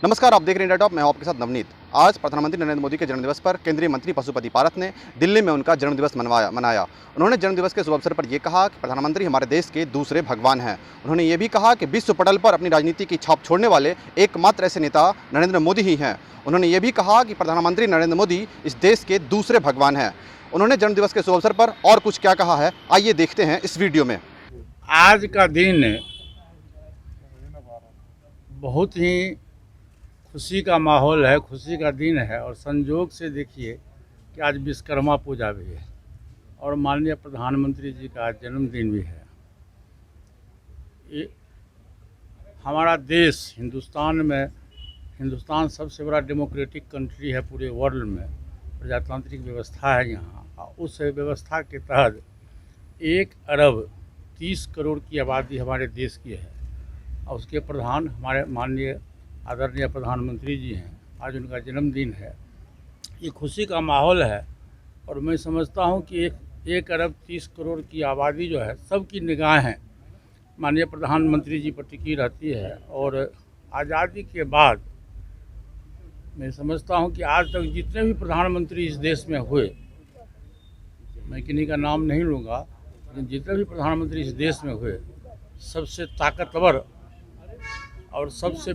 नमस्कार, आप देख रहे हैं इंडिया टॉप। मैं हूं आपके साथ नवनीत। आज प्रधानमंत्री नरेंद्र मोदी के जन्मदिवस पर केंद्रीय मंत्री पशुपति पारस ने दिल्ली में उनका जन्मदिवस मनाया। उन्होंने जन्मदिवस के शुभ अवसर पर यह कहा कि प्रधानमंत्री हमारे देश के दूसरे भगवान हैं। उन्होंने ये भी कहा कि विश्व पटल पर अपनी राजनीति की छाप छोड़ने वाले एकमात्र ऐसे नेता नरेंद्र मोदी ही हैं। उन्होंने ये भी कहा कि प्रधानमंत्री नरेंद्र मोदी इस देश के दूसरे भगवान हैं। उन्होंने जन्मदिवस के शुभ अवसर पर और कुछ क्या कहा है, आइए देखते हैं इस वीडियो में। आज का दिन बहुत ही खुशी का माहौल है, खुशी का दिन है। और संयोग से देखिए कि आज विश्वकर्मा पूजा भी है और माननीय प्रधानमंत्री जी का जन्मदिन भी है। ये हमारा देश हिंदुस्तान सबसे बड़ा डेमोक्रेटिक कंट्री है पूरे वर्ल्ड में। प्रजातांत्रिक व्यवस्था है यहाँ, और उस व्यवस्था के तहत 1 अरब 30 करोड़ की आबादी हमारे देश की है और उसके प्रधान हमारे माननीय आदरणीय प्रधानमंत्री जी हैं। आज उनका जन्मदिन है, ये खुशी का माहौल है। और मैं समझता हूँ कि 1 अरब 30 करोड़ की आबादी जो है, सबकी निगाहें माननीय प्रधानमंत्री जी पर टिकी रहती है। और आज़ादी के बाद मैं समझता हूँ कि आज तक जितने भी प्रधानमंत्री इस देश में हुए, मैं किन्हीं का नाम नहीं लूँगा, लेकिन जितने भी प्रधानमंत्री इस देश में हुए, सबसे ताकतवर और सबसे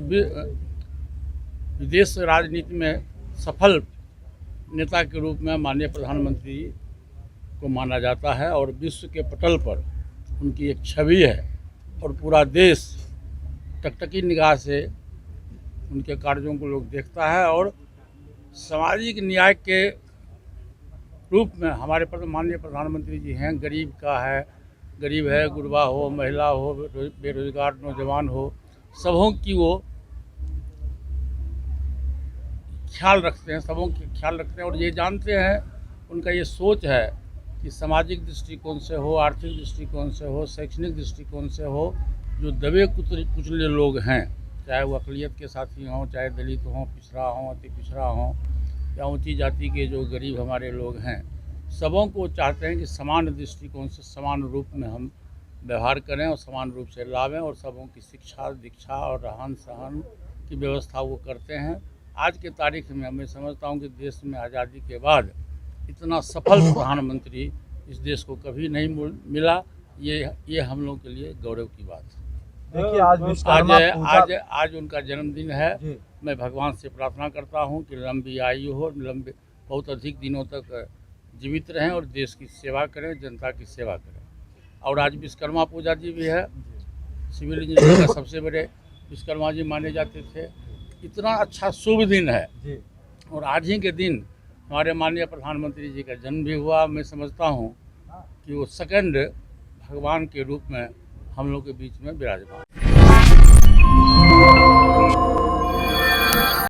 विदेश राजनीति में सफल नेता के रूप में माननीय प्रधानमंत्री को माना जाता है। और विश्व के पटल पर उनकी एक छवि है और पूरा देश टकटकी निगाह से उनके कार्यों को लोग देखता है। और सामाजिक न्याय के रूप में हमारे माननीय प्रधानमंत्री जी हैं। गरीब है, गुरबा हो, महिला हो, बेरोजगार नौजवान हो, सबों की वो ख्याल रखते हैं। और ये जानते हैं, उनका ये सोच है कि सामाजिक दृष्टिकोण से हो, आर्थिक दृष्टिकोण से हो, शैक्षणिक दृष्टिकोण से हो, जो दबे कुचले लोग हैं, चाहे वो अक़लियत के साथी हों, चाहे दलित हों, पिछड़ा हों, अति पिछड़ा हों, या ऊँची जाति के जो गरीब हमारे लोग हैं, सबों को चाहते हैं कि समान दृष्टिकोण से समान रूप में हम व्यवहार करें और समान रूप से लावें। और सबों की शिक्षा, दीक्षा और रहन सहन की व्यवस्था वो करते हैं। आज के तारीख में मैं समझता हूँ कि देश में आज़ादी के बाद इतना सफल प्रधानमंत्री इस देश को कभी नहीं मिला। ये हम लोगों के लिए गौरव की बात है। देखिए, आज उनका जन्मदिन है। मैं भगवान से प्रार्थना करता हूँ कि लंबी आयु हो, बहुत अधिक दिनों तक जीवित रहें और देश की सेवा करें, जनता की सेवा करें। और आज विश्वकर्मा पूजा जी भी है। सिविल इंजीनियर का सबसे बड़े विश्वकर्मा जी माने जाते थे। इतना अच्छा शुभ दिन है और आज ही के दिन हमारे माननीय प्रधानमंत्री जी का जन्म भी हुआ। मैं समझता हूँ कि वो सेकंड भगवान के रूप में हम लोग के बीच में विराजमान।